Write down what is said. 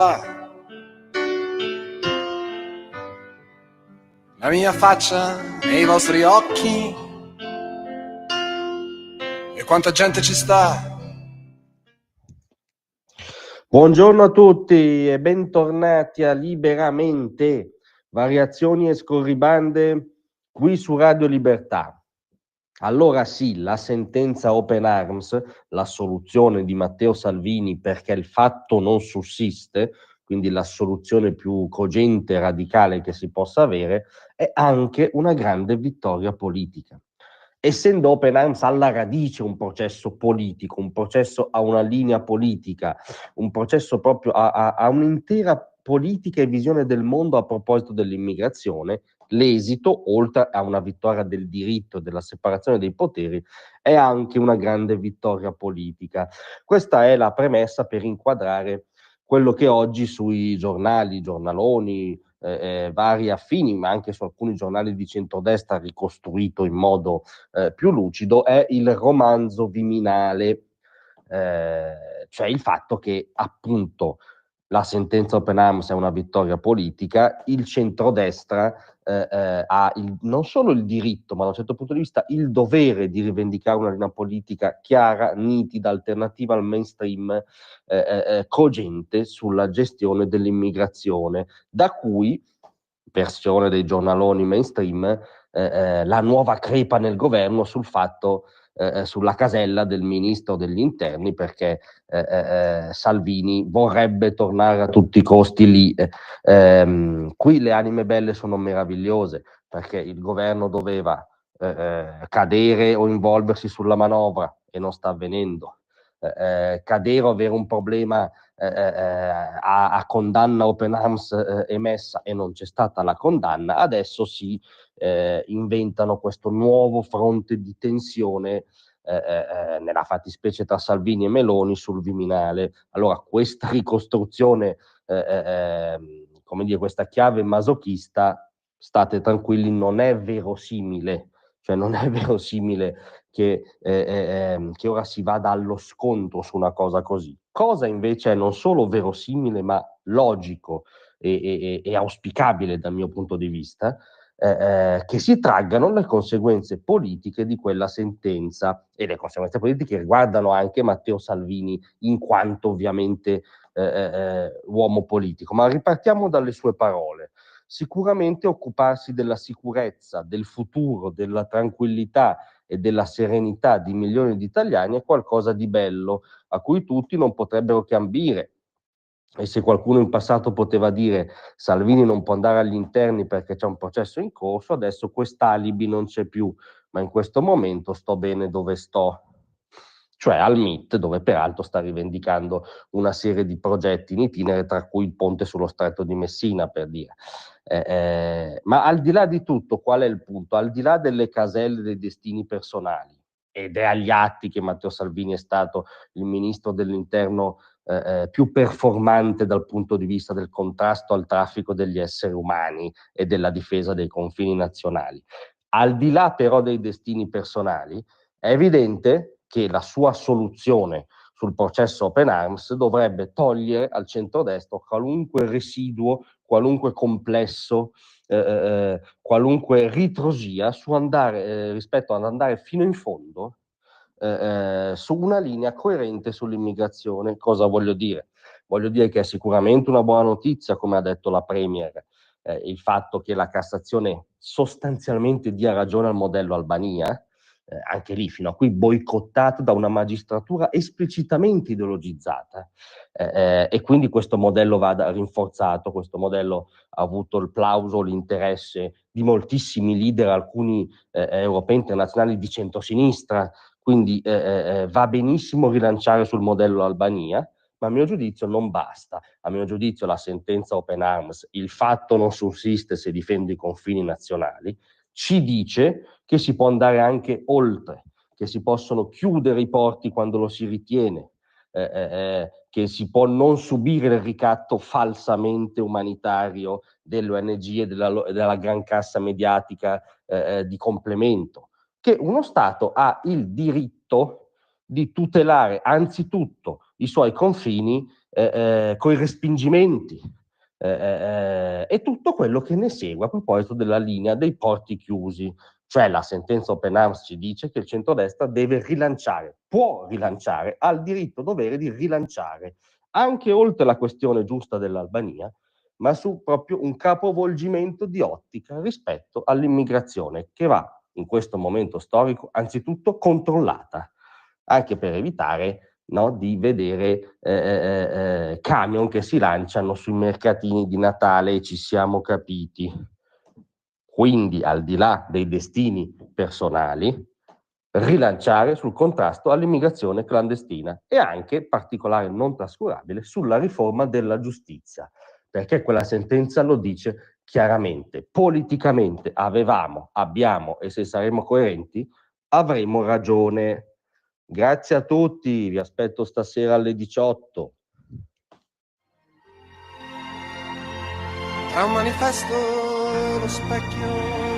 La mia faccia nei vostri occhi e quanta gente ci sta. Buongiorno a tutti e bentornati a Liberamente, variazioni e scorribande qui su Radio Libertà. Allora sì, la sentenza Open Arms, la soluzione di Matteo Salvini perché il fatto non sussiste, quindi la soluzione più cogente e radicale che si possa avere, è anche una grande vittoria politica. Essendo Open Arms alla radice un processo politico, un processo a una linea politica, un processo proprio a un'intera politica e visione del mondo a proposito dell'immigrazione, l'esito, oltre a una vittoria del diritto e della separazione dei poteri, è anche una grande vittoria politica. Questa è la premessa per inquadrare quello che oggi sui giornali, giornaloni, vari affini, ma anche su alcuni giornali di centrodestra ricostruito in modo più lucido, è il romanzo Viminale, cioè il fatto che appunto la sentenza Open Arms è una vittoria politica, il centrodestra ha non solo il diritto, ma da un certo punto di vista il dovere di rivendicare una linea politica chiara, nitida, alternativa al mainstream, cogente sulla gestione dell'immigrazione, da cui, versione dei giornaloni mainstream, la nuova crepa nel governo sul fatto, sulla casella del ministro degli interni, perché Salvini vorrebbe tornare a tutti i costi lì. Qui le anime belle sono meravigliose, perché il governo doveva cadere o involversi sulla manovra e non sta avvenendo. Cadere o avere un problema a condanna Open Arms emessa e non c'è stata la condanna, adesso si inventano questo nuovo fronte di tensione nella fattispecie tra Salvini e Meloni sul Viminale. Allora questa ricostruzione, come dire, questa chiave masochista, state tranquilli, non è verosimile, cioè non è verosimile che ora si vada allo scontro su una cosa così. Cosa invece è non solo verosimile, ma logico e auspicabile dal mio punto di vista, che si traggano le conseguenze politiche di quella sentenza, e le conseguenze politiche riguardano anche Matteo Salvini in quanto ovviamente uomo politico. Ma ripartiamo dalle sue parole. Sicuramente occuparsi della sicurezza, del futuro, della tranquillità e della serenità di milioni di italiani è qualcosa di bello, a cui tutti non potrebbero che ambire. E se qualcuno in passato poteva dire Salvini non può andare agli interni perché c'è un processo in corso, adesso quest'alibi non c'è più, ma in questo momento sto bene dove sto, cioè al MIT, dove peraltro sta rivendicando una serie di progetti in itinere, tra cui il ponte sullo stretto di Messina, per dire. Ma al di là di tutto, qual è il punto? Al di là delle caselle dei destini personali, ed è agli atti che Matteo Salvini è stato il ministro dell'interno più performante dal punto di vista del contrasto al traffico degli esseri umani e della difesa dei confini nazionali. Al di là però dei destini personali, è evidente che la sua soluzione sul processo Open Arms dovrebbe togliere al centrodestra qualunque residuo, qualunque complesso, qualunque ritrosia su andare, rispetto ad andare fino in fondo su una linea coerente sull'immigrazione. Cosa voglio dire? Voglio dire che è sicuramente una buona notizia, come ha detto la Premier, il fatto che la Cassazione sostanzialmente dia ragione al modello Albania, anche lì fino a qui boicottato da una magistratura esplicitamente ideologizzata, e quindi questo modello va rinforzato. Questo modello ha avuto il plauso, l'interesse di moltissimi leader, alcuni europei internazionali di centrosinistra, quindi va benissimo rilanciare sul modello Albania, ma a mio giudizio non basta. A mio giudizio la sentenza Open Arms, il fatto non sussiste se difende i confini nazionali, ci dice che si può andare anche oltre, che si possono chiudere i porti quando lo si ritiene, che si può non subire il ricatto falsamente umanitario delle ONG e della gran cassa mediatica di complemento, che uno Stato ha il diritto di tutelare anzitutto i suoi confini coi respingimenti e tutto quello che ne segue a proposito della linea dei porti chiusi. Cioè la sentenza Open Arms ci dice che il centrodestra deve rilanciare, può rilanciare, ha il diritto dovere di rilanciare, anche oltre la questione giusta dell'Albania, ma su proprio un capovolgimento di ottica rispetto all'immigrazione che va in questo momento storico anzitutto controllata, anche per evitare, no, di vedere camion che si lanciano sui mercatini di Natale, e ci siamo capiti. Quindi, al di là dei destini personali, rilanciare sul contrasto all'immigrazione clandestina e anche, particolare non trascurabile, sulla riforma della giustizia, perché quella sentenza lo dice chiaramente, politicamente abbiamo e se saremo coerenti avremo ragione. Grazie a tutti, vi aspetto stasera alle 18. Tra un manifesto e lo specchio